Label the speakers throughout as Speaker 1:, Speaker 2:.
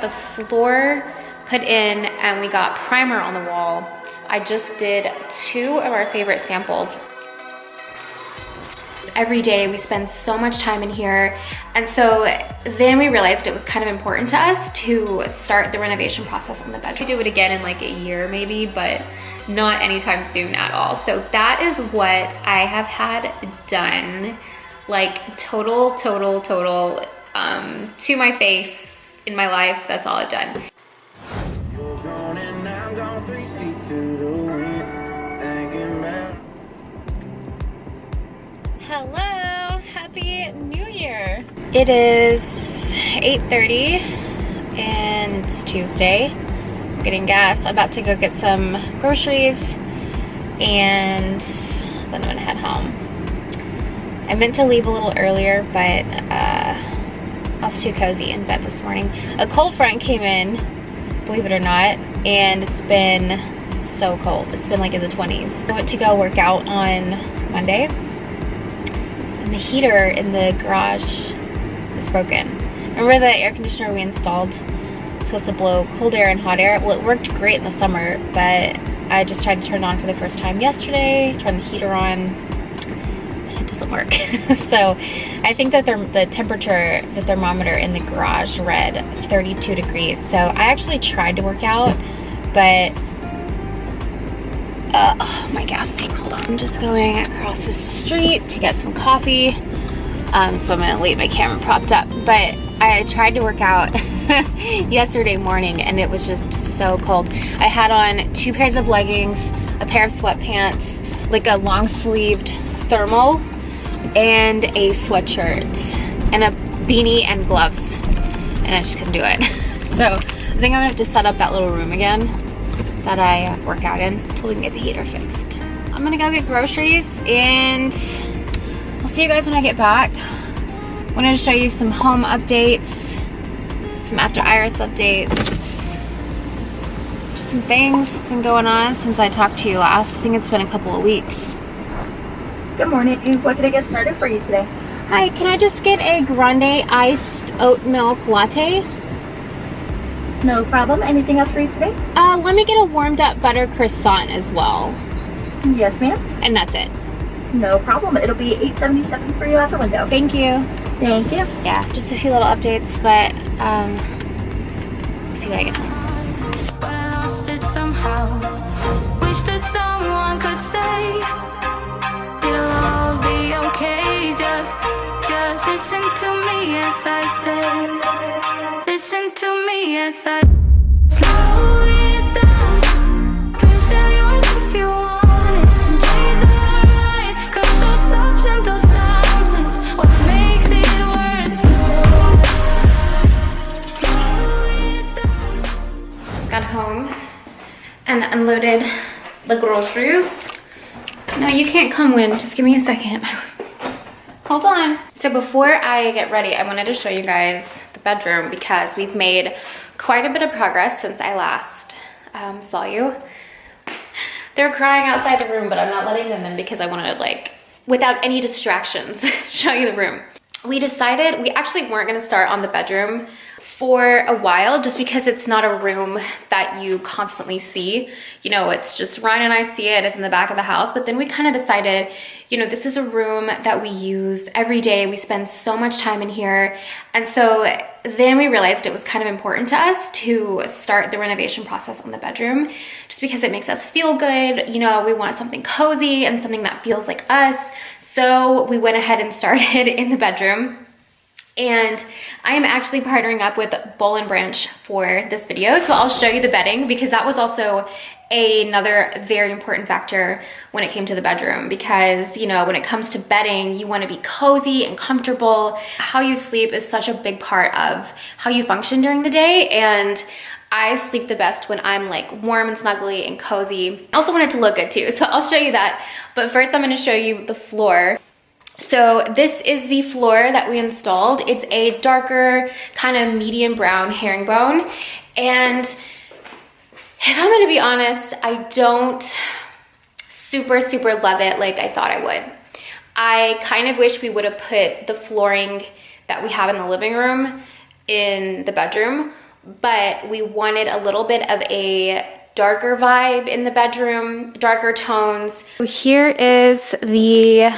Speaker 1: The floor put in and we got primer on the wall. I just did 2 of our favorite samples. Every day we spend so much time in here, and so then we realized it was kind of important to us to start the renovation process on the bedroom. We do it again in like a year maybe, but not anytime soon at all. So that is what I have had done, like total to my face in my life. That's all I've done. Hello, happy New Year. It is 8:30 and it's Tuesday. I'm getting gas. I'm about to go get some groceries and then I'm gonna head home. I meant to leave a little earlier, but I was too cozy in bed this morning. A cold front came in, believe it or not, and it's been so cold. It's been like in the 20s. I went to go work out on Monday, and the heater in the garage is broken. Remember the air conditioner we installed? It's supposed to blow cold air and hot air. Well, it worked great in the summer, but I just tried to turn it on for the first time yesterday, turn the heater on, and it doesn't work. So I think that the temperature, the thermometer in the garage read 32 degrees. So I actually tried to work out, but oh, my gas tank, hold on. I'm just going across the street to get some coffee. So I'm gonna leave my camera propped up. But I tried to work out yesterday morning and it was just so cold. I had on 2 pairs of leggings, a pair of sweatpants, like a long sleeved thermal, and a sweatshirt, and a beanie and gloves. And I just couldn't do it. So I think I'm gonna have to set up that little room again that I work out in until we can get the heater fixed. I'm gonna go get groceries and I'll see you guys when I get back. I wanted to show you some home updates, some after Iris updates, just some things that's been going on since I talked to you last. I think it's been a couple of weeks.
Speaker 2: Good morning. What can I get started for you today?
Speaker 1: Hi, can I just get a grande iced oat milk latte?
Speaker 2: No problem. Anything else for you today?
Speaker 1: Let me get a warmed up butter croissant as well.
Speaker 2: Yes, ma'am.
Speaker 1: And that's it.
Speaker 2: No problem. It'll be $8.77 for you at the window.
Speaker 1: Thank you.
Speaker 2: Thank you.
Speaker 1: Yeah, just a few little updates, but see when I get home.
Speaker 3: But I lost it somehow. Wish that someone could say it'll all be okay. Just listen to me as I say. Listen to me as I slow it down. Dreams still yours if you want it. Enjoy the ride, 'cause those ups and those downs is what makes it worth it. Slow it down.
Speaker 1: Got home and unloaded the groceries. No, you can't come in. Just give me a second. Hold on. So before I get ready, I wanted to show you guys the bedroom because we've made quite a bit of progress since I last saw you. They're crying outside the room, but I'm not letting them in because I wanted to, like, without any distractions, show you the room. We decided we actually weren't gonna start on the bedroom for a while just because it's not a room that you constantly see. You know, it's just Ryan and I see it, it's in the back of the house, but then we kind of decided, you know, this is a room that we use every day. We spend so much time in here. And so then we realized it was kind of important to us to start the renovation process on the bedroom just because it makes us feel good. You know, we want something cozy and something that feels like us. So we went ahead and started in the bedroom. And I am actually partnering up with Boll and Branch for this video. So I'll show you the bedding because that was also another very important factor when it came to the bedroom because, you know, when it comes to bedding, you want to be cozy and comfortable. How you sleep is such a big part of how you function during the day, and I sleep the best when I'm like warm and snuggly and cozy. I also want it to look good too, so I'll show you that. But first I'm going to show you the floor. So this is the floor that we installed. It's a darker kind of medium brown herringbone, and if I'm gonna be honest, I don't super love it like I thought I would. I kind of wish we would have put the flooring that we have in the living room in the bedroom, but we wanted a little bit of a darker vibe in the bedroom, darker tones. So here is the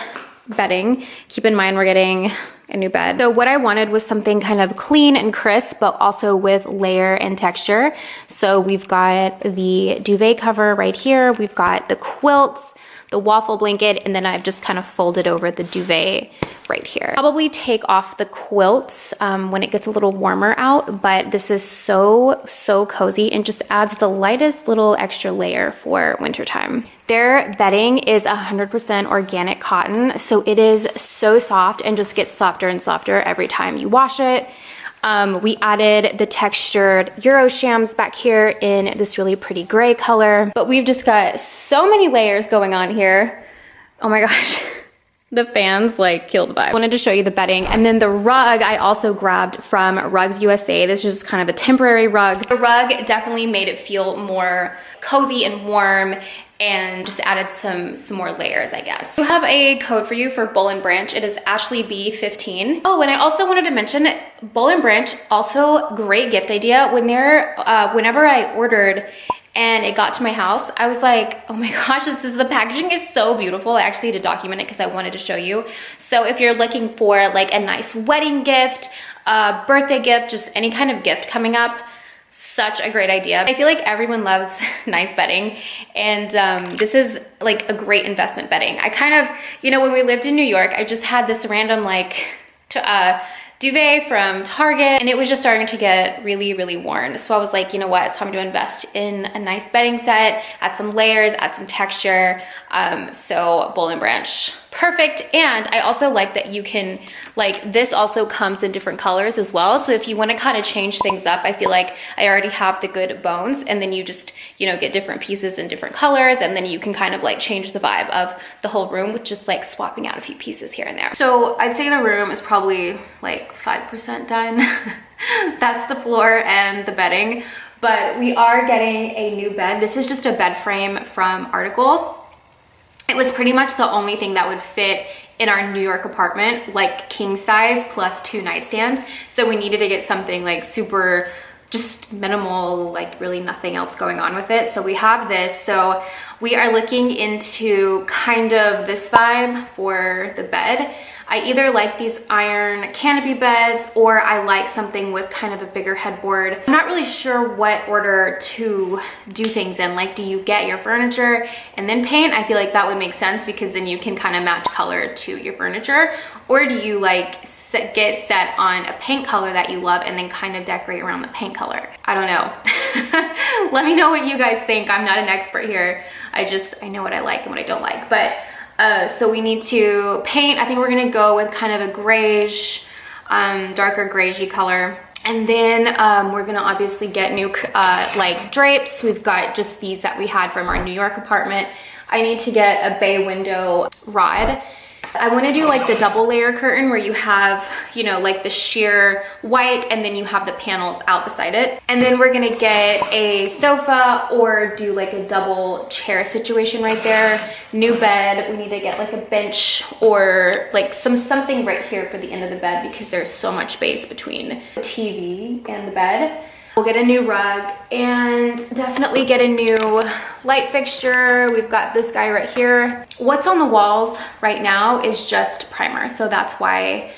Speaker 1: bedding. Keep in mind we're getting a new bed. So what I wanted was something kind of clean and crisp, but also with layer and texture. So we've got the duvet cover right here. We've got the quilts, the waffle blanket, and then I've just kind of folded over the duvet right here. Probably take off the quilts when it gets a little warmer out, but this is so cozy and just adds the lightest little extra layer for wintertime. Their bedding is 100% organic cotton, so it is so soft and just gets softer and softer every time you wash it. We added the textured Euro shams back here in this really pretty gray color, but we've just got so many layers going on here. Oh my gosh. The fans like kill the vibe. I wanted to show you the bedding. And then the rug I also grabbed from Rugs USA. This is just kind of a temporary rug. The rug definitely made it feel more cozy and warm and just added some more layers, I guess. We have a code for you for Boll and Branch. It is Ashley B15. Oh, and I also wanted to mention Boll and Branch, also great gift idea. Whenever I ordered and it got to my house, I was like, oh my gosh, the packaging is so beautiful. I actually had to document it because I wanted to show you. So if you're looking for like a nice wedding gift, a birthday gift, just any kind of gift coming up, such a great idea. I feel like everyone loves nice bedding, and this is like a great investment bedding. I kind of, when we lived in New York, I just had this random like duvet from Target, and it was just starting to get really worn. So I was like, you know what, it's time to invest in a nice bedding set, add some layers, add some texture. So Boll and Branch, perfect. And I also like that you can, like, this also comes in different colors as well. So if you want to kind of change things up, I feel like I already have the good bones, and then you just, get different pieces in different colors, and then you can kind of like change the vibe of the whole room with just like swapping out a few pieces here and there. So I'd say the room is probably like 5% done. That's the floor and the bedding, but we are getting a new bed. This is just a bed frame from Article. It was pretty much the only thing that would fit in our New York apartment, like king size plus 2 nightstands. So we needed to get something like super just minimal, like really nothing else going on with it. So we have this. So we are looking into kind of this vibe for the bed. I either like these iron canopy beds, or I like something with kind of a bigger headboard. I'm not really sure what order to do things in. Like, do you get your furniture and then paint? I feel like that would make sense because then you can kind of match color to your furniture. Or do you like get set on a paint color that you love and then kind of decorate around the paint color? I don't know. Let me know what you guys think. I'm not an expert here. I know what I like and what I don't like. But so we need to paint. I think we're gonna go with kind of a grayish, darker grayy color. And then we're gonna obviously get new like drapes. We've got just these that we had from our New York apartment. I need to get a bay window rod. I want to do like the double layer curtain where you have, like the sheer white, and then you have the panels out beside it. And then we're gonna get a sofa or do like a double chair situation right there. New bed, we need to get like a bench or like something right here for the end of the bed because there's so much space between the TV and the bed. We'll get a new rug and definitely get a new light fixture. We've got this guy right here. What's on the walls right now is just primer. So that's why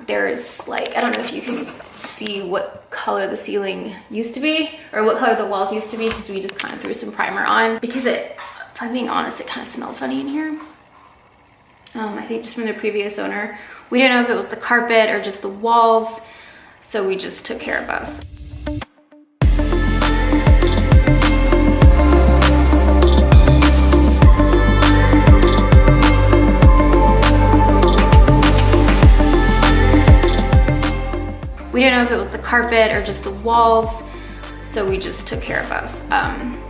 Speaker 1: there's like, I don't know if you can see what color the ceiling used to be or what color the walls used to be, because we just kind of threw some primer on because if I'm being honest, it kind of smelled funny in here. I think just from the previous owner. We didn't know if it was the carpet or just the walls. So we just took care of both. We didn't know if it was the carpet or just the walls, so we just took care of both.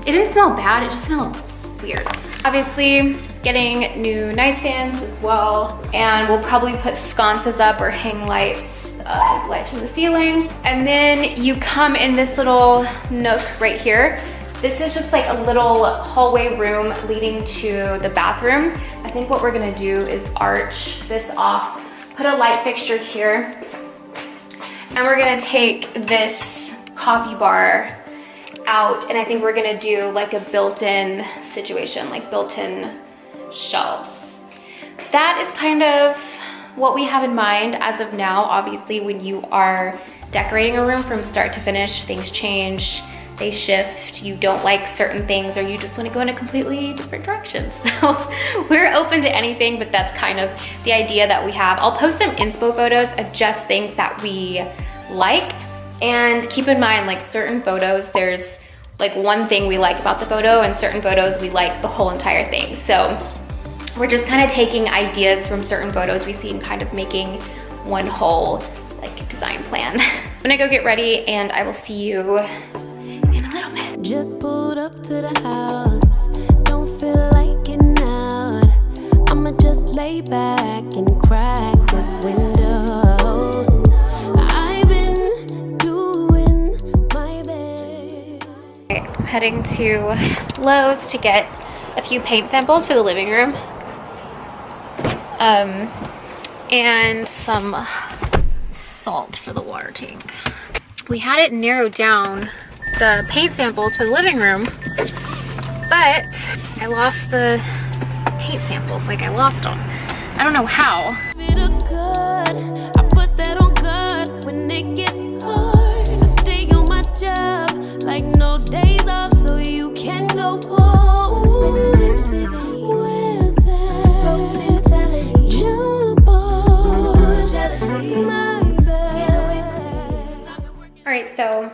Speaker 1: It didn't smell bad, it just smelled weird. Obviously, getting new nightstands as well, and we'll probably put sconces up or hang lights, lights from the ceiling. And then you come in this little nook right here. This is just like a little hallway room leading to the bathroom. I think what we're gonna do is arch this off, put a light fixture here, and we're gonna take this coffee bar out, and I think we're gonna do like a built-in situation, like built-in shelves. That is kind of what we have in mind as of now. Obviously, when you are decorating a room from start to finish, things change, they shift, you don't like certain things, or you just want to go in a completely different direction. So we're open to anything, but that's kind of the idea that we have. I'll post some inspo photos of just things that we like, and keep in mind, like certain photos, there's like one thing we like about the photo, and certain photos we like the whole entire thing. So we're just kind of taking ideas from certain photos we see and kind of making one whole like design plan. I'm gonna go get ready, and I will see you in a little bit.
Speaker 3: Just pulled up to the house, don't feel like getting out. I'ma just lay back and crack this window. I've been doing my best.
Speaker 1: Okay, I'm heading to Lowe's to get a few paint samples for the living room. And some salt for the water tank. We had it narrowed down, the paint samples for the living room, but I lost the paint samples, like I lost them. I don't know how.
Speaker 3: I put that on God when it gets hard. I stay on my job like no days off, so you can go home with the negativity, with that broke mentality. Jump on jealousy, my bad.
Speaker 1: All right, so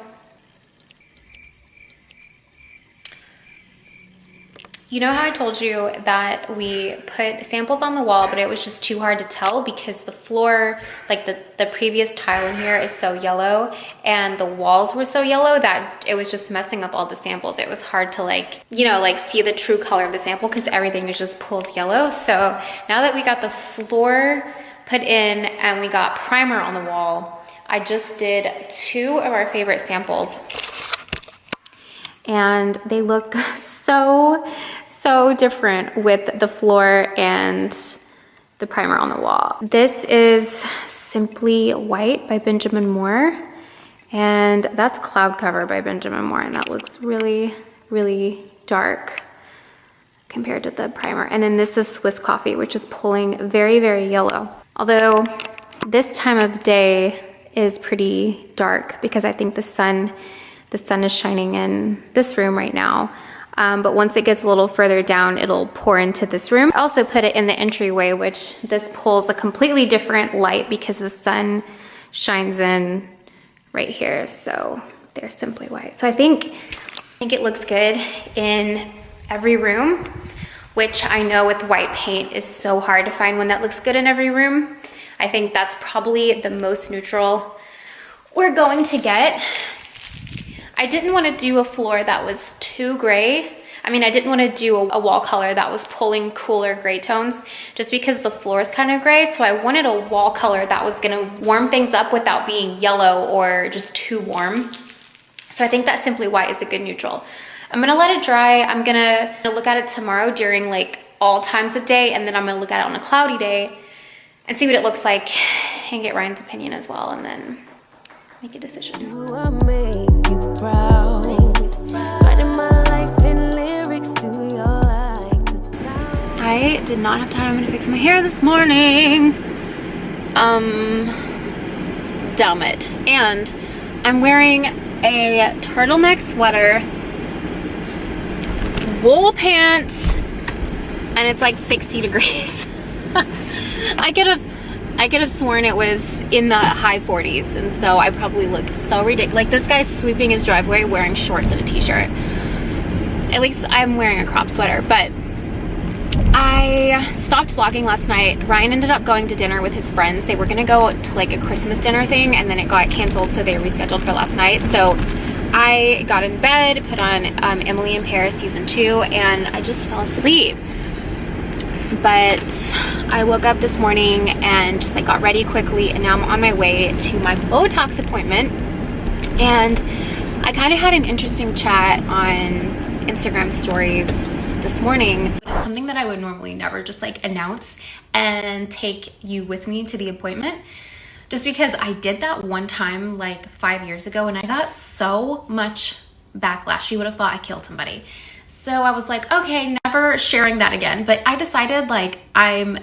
Speaker 1: you know how I told you that we put samples on the wall, but it was just too hard to tell because the floor, like the previous tile in here is so yellow, and the walls were so yellow that it was just messing up all the samples. It was hard to like, you know, like see the true color of the sample because everything is just pulls yellow. So now that we got the floor put in and we got primer on the wall, I just did 2 of our favorite samples, and they look so different with the floor and the primer on the wall. This is Simply White by Benjamin Moore, and that's Cloud Cover by Benjamin Moore, and that looks really, really dark compared to the primer. And then this is Swiss Coffee, which is pulling very, very yellow. Although this time of day is pretty dark because I think the sun is shining in this room right now. But once it gets a little further down, it'll pour into this room. I also put it in the entryway, which this pulls a completely different light because the sun shines in right here. So they're Simply White. So I think it looks good in every room, which I know with white paint is so hard to find one that looks good in every room. I think that's probably the most neutral we're going to get. I didn't want to do a floor that was too gray. I mean, I didn't want to do a wall color that was pulling cooler gray tones just because the floor is kind of gray. So I wanted a wall color that was going to warm things up without being yellow or just too warm. So I think that Simply White is a good neutral. I'm going to let it dry. I'm going to look at it tomorrow during like all times of day, and then I'm going to look at it on a cloudy day and see what it looks like and get Ryan's opinion as well, and then make a decision. I did not have time to fix my hair this morning. Damn it. And I'm wearing a turtleneck sweater, wool pants, and it's like 60 degrees. I could have sworn it was in the high 40s, and so I probably looked so ridiculous. Like this guy's sweeping his driveway wearing shorts and a t-shirt. At least I'm wearing a crop sweater, but I stopped vlogging last night. Ryan ended up going to dinner with his friends. They were gonna go to like a Christmas dinner thing, and then it got canceled, so they rescheduled for last night. So I got in bed, put on Emily in Paris season 2, and I just fell asleep. But I woke up this morning and just like got ready quickly, and now I'm on my way to my Botox appointment. And I kind of had an interesting chat on Instagram stories this morning. It's something that I would normally never just like announce and take you with me to the appointment, just because I did that one time like 5 years ago and I got so much backlash. You would have thought I killed somebody. So I was like, okay, never sharing that again. But I decided like I'm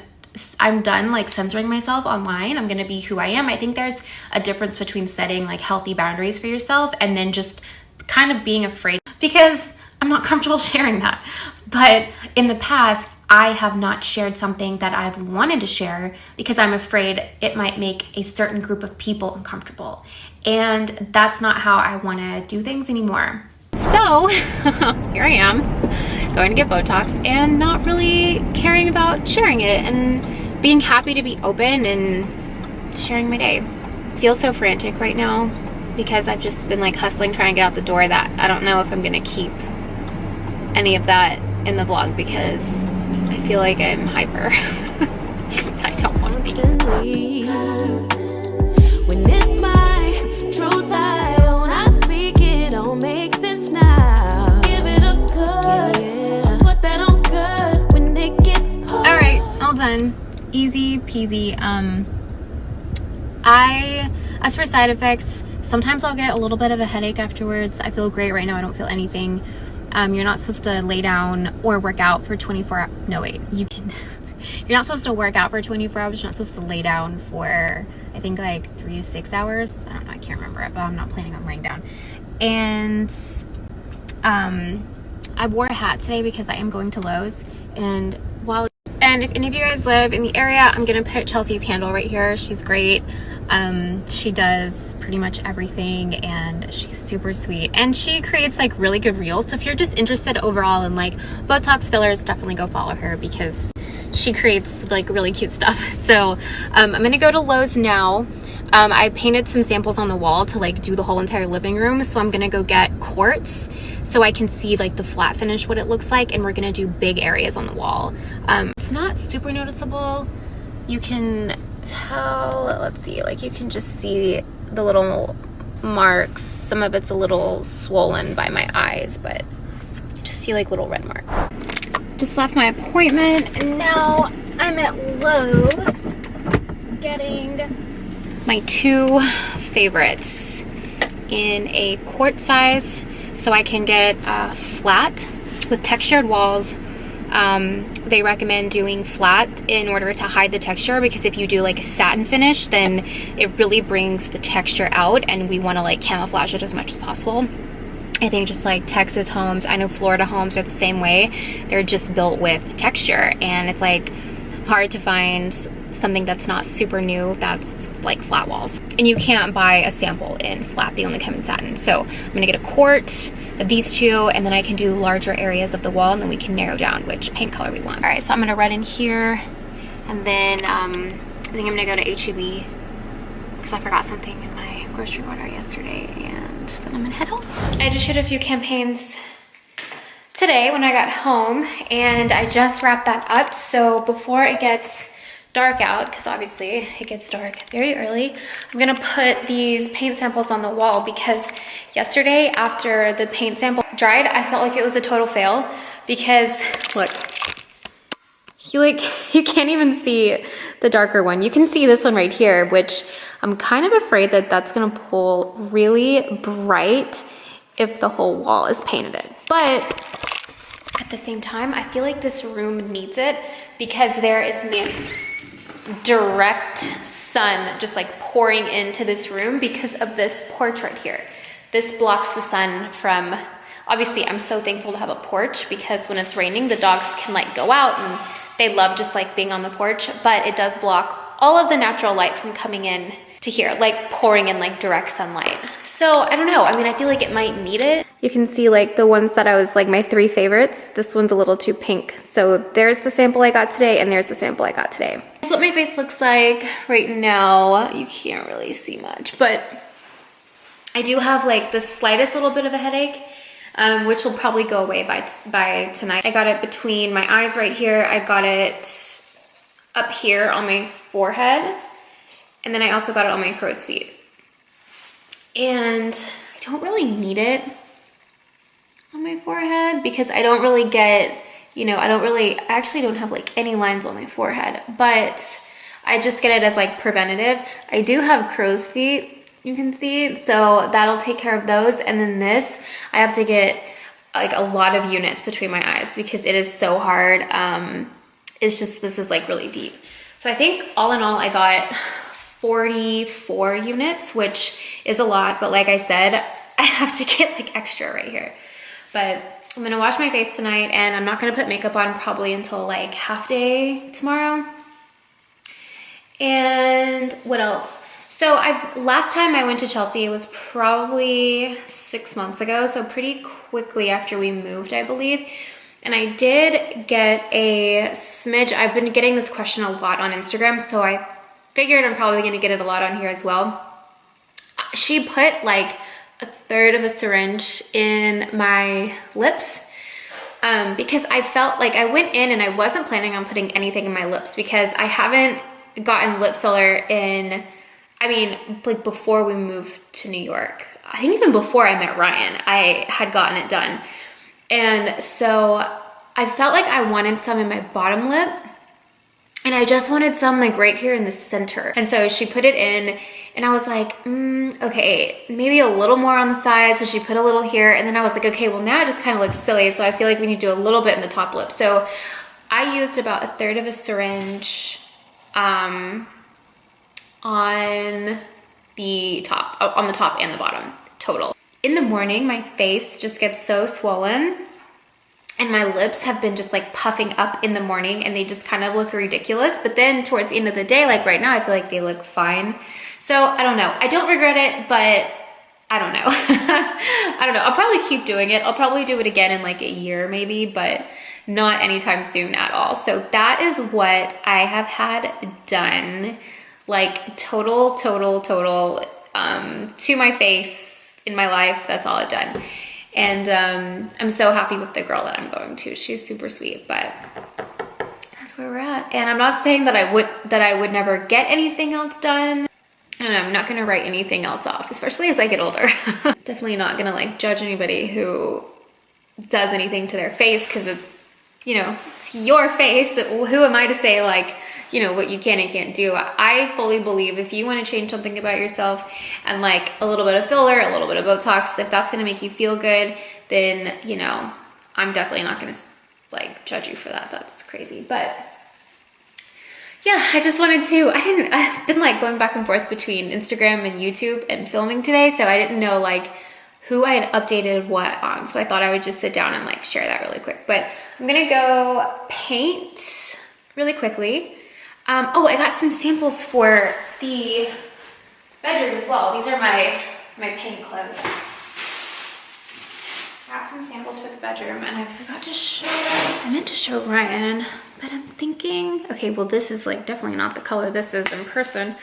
Speaker 1: done like censoring myself online. I'm gonna be who I am. I think there's a difference between setting like healthy boundaries for yourself and then just kind of being afraid, because I'm not comfortable sharing that. But in the past, I have not shared something that I've wanted to share because I'm afraid it might make a certain group of people uncomfortable. And that's not how I want to do things anymore. So here I am going to get Botox and not really caring about sharing it and being happy to be open and sharing my day. I feel so frantic right now because I've just been like hustling, trying to get out the door, that I don't know if I'm going to keep any of that in the vlog because I feel like I'm hyper. I don't want to be.
Speaker 3: When it's my truth, I own, I speak it, don't make sense now. Give it a good, put that on good when it gets hard.
Speaker 1: All right, all done. Easy peasy. As for side effects, sometimes I'll get a little bit of a headache afterwards. I feel great right now. I don't feel anything. You're not supposed to lay down or work out for 24 hours. No, wait, you can. You're not supposed to work out for 24 hours. You're not supposed to lay down for, I think, like 3 to 6 hours. I don't know, I can't remember it, but I'm not planning on laying down. And I wore a hat today because I am going to Lowe's. And if any of you guys live in the area, I'm gonna put Chelsea's handle right here. She's great. She does pretty much everything and she's super sweet, and she creates like really good reels. So if you're just interested overall in like Botox fillers, definitely go follow her because she creates like really cute stuff. So I'm gonna go to Lowe's now. I painted some samples on the wall to like do the whole entire living room, so I'm gonna go get quartz so I can see like the flat finish, what it looks like, and we're gonna do big areas on the wall. It's not super noticeable. You can tell, let's see, like you can just see the little marks. Some of it's a little swollen by my eyes, but you just see like little red marks. Just left my appointment and now I'm at Lowe's getting my 2 favorites in a quart size so I can get flat with textured walls. They recommend doing flat in order to hide the texture, because if you do like a satin finish, then it really brings the texture out, and we want to like camouflage it as much as possible. I think just like Texas homes, I know Florida homes are the same way. They're just built with texture, and it's like hard to find something that's not super new that's like flat walls. And you can't buy a sample in flat, they only come in satin. So I'm gonna get a quart of these 2, and then I can do larger areas of the wall, and then we can narrow down which paint color we want. All right, so I'm gonna run in here, and then I think I'm gonna go to H-E-B because I forgot something in my grocery order yesterday, and then I'm gonna head home. I just shoot a few campaigns today when I got home, and I just wrapped that up. So before it gets dark out, because obviously it gets dark very early, I'm gonna put these paint samples on the wall, because yesterday after the paint sample dried, I felt like it was a total fail because look, you can't even see the darker one. You can see this one right here, which I'm kind of afraid that that's gonna pull really bright if the whole wall is painted in. But at the same time, I feel like this room needs it because there is direct sun just like pouring into this room because of this porch right here. This blocks the sun from, obviously I'm so thankful to have a porch because when it's raining, the dogs can like go out and they love just like being on the porch, but it does block all of the natural light from coming in to here, like pouring in like direct sunlight. So I don't know, I mean, I feel like it might need it. You can see like the ones that I was like my 3 favorites. This one's a little too pink. So there's the sample I got today, and there's the sample I got today. That's what my face looks like right now. You can't really see much, but I do have like the slightest little bit of a headache, which will probably go away by tonight. I got it between my eyes right here. I got it up here on my forehead, and then I also got it on my crow's feet. And I don't really need it on my forehead because I don't really get, you know, I actually don't have like any lines on my forehead, but I just get it as like preventative. I do have crow's feet, you can see, so that'll take care of those. And then this, I have to get like a lot of units between my eyes because it is so hard. It's just, this is like really deep. So I think all in all, I got 44 units, which is a lot, but like I said, I have to get like extra right here. But I'm gonna wash my face tonight, and I'm not gonna put makeup on probably until like half day tomorrow. And what else? So last time I went to Chelsea, it was probably 6 months ago, so pretty quickly after we moved, I believe. And I did get a smidge. I've been getting this question a lot on Instagram, so I figured I'm probably gonna get it a lot on here as well. She put like 1/3 of a syringe in my lips because I felt like I went in and I wasn't planning on putting anything in my lips because I haven't gotten lip filler in, I mean, like before we moved to New York. I think even before I met Ryan, I had gotten it done. And so I felt like I wanted some in my bottom lip, and I just wanted some like right here in the center. And so she put it in, and I was like, okay, maybe a little more on the side. So she put a little here, and then I was like, okay, well now it just kind of looks silly. So I feel like we need to do a little bit in the top lip. So I used about 1/3 of a syringe on the top and the bottom total. In the morning, my face just gets so swollen, and my lips have been just like puffing up in the morning, and they just kind of look ridiculous. But then towards the end of the day, like right now, I feel like they look fine. So I don't know. I don't regret it, but I don't know. I don't know. I'll probably keep doing it. I'll probably do it again in like a year maybe, but not anytime soon at all. So that is what I have had done, like total to my face in my life. That's all I've done. And I'm so happy with the girl that I'm going to. She's super sweet, but that's where we're at. And I'm not saying that I would never get anything else done. I don't know, I'm not gonna write anything else off, especially as I get older. Definitely not gonna like judge anybody who does anything to their face, because it's, you know, it's your face. Who am I to say like, you know, what you can and can't do? I fully believe if you want to change something about yourself and like a little bit of filler, a little bit of Botox, if that's going to make you feel good, then, you know, I'm definitely not going to like judge you for that. That's crazy. But yeah, I just wanted to, I've been like going back and forth between Instagram and YouTube and filming today. So I didn't know like who I had updated what on. So I thought I would just sit down and like share that really quick. But I'm going to go paint really quickly. Oh, I got some samples for the bedroom as well. These are my paint clothes. Got some samples for the bedroom, and I forgot to show, I meant to show Ryan, but I'm thinking, okay, well this is like definitely not the color this is in person,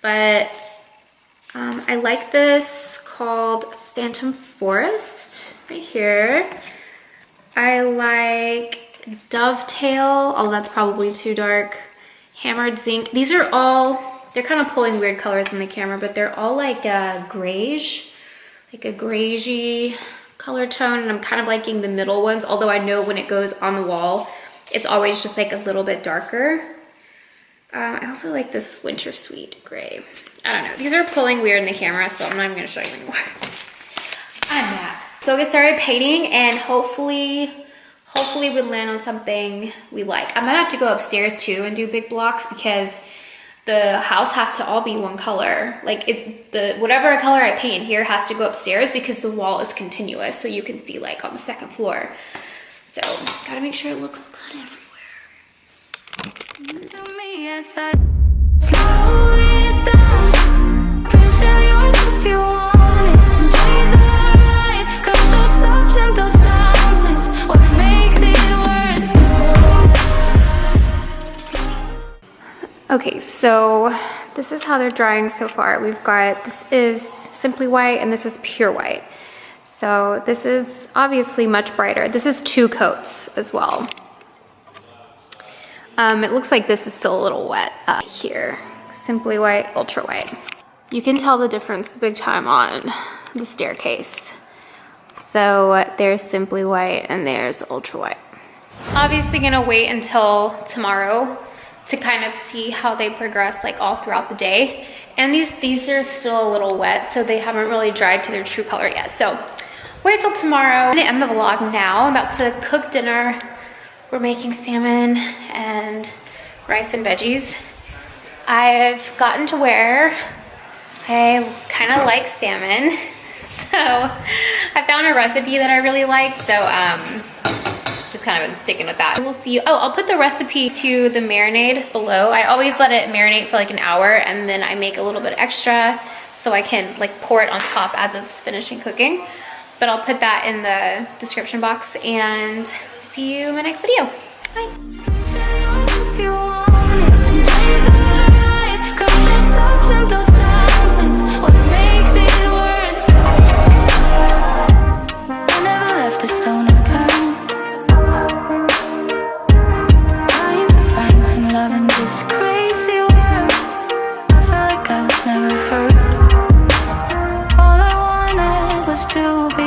Speaker 1: but I like this called Phantom Forest right here. I like Dovetail, oh that's probably too dark. Hammered Zinc. These are all, they're kind of pulling weird colors in the camera, but they're all like a grayish, like a grayy color tone, and I'm kind of liking the middle ones, although I know when it goes on the wall, it's always just like a little bit darker. I also like this Winter Sweet gray. I don't know. These are pulling weird in the camera, so I'm not even going to show you anymore. I'm mad. So we'll get started painting, and hopefully we land on something we like. I might have to go upstairs too and do big blocks because the house has to all be one color. Like whatever color I paint here has to go upstairs because the wall is continuous, so you can see like on the second floor. So gotta make sure it looks good everywhere.
Speaker 3: To me as I slow it down, dreams are yours if you want it. Enjoy the ride, 'cause those ups and those downs is what makes it worth it.
Speaker 1: Okay, so this is how they're drying so far. We've got, this is Simply White and this is Pure White. So this is obviously much brighter. This is 2 coats as well. It looks like this is still a little wet here. Simply White, Ultra White. You can tell the difference big time on the staircase. So there's Simply White and there's Ultra White. Obviously gonna wait until tomorrow to kind of see how they progress like all throughout the day. And these are still a little wet, so they haven't really dried to their true color yet. So wait till tomorrow. I'm gonna end the vlog now. I'm about to cook dinner. We're making salmon and rice and veggies. I've gotten to where I kind of like salmon. So I found a recipe that I really like. So just kind of been sticking with that. We'll see. Oh, I'll put the recipe to the marinade below. I always let it marinate for like an hour, and then I make a little bit extra so I can like pour it on top as it's finishing cooking. But I'll put that in the description box, and see you in my next video. Bye.
Speaker 3: To be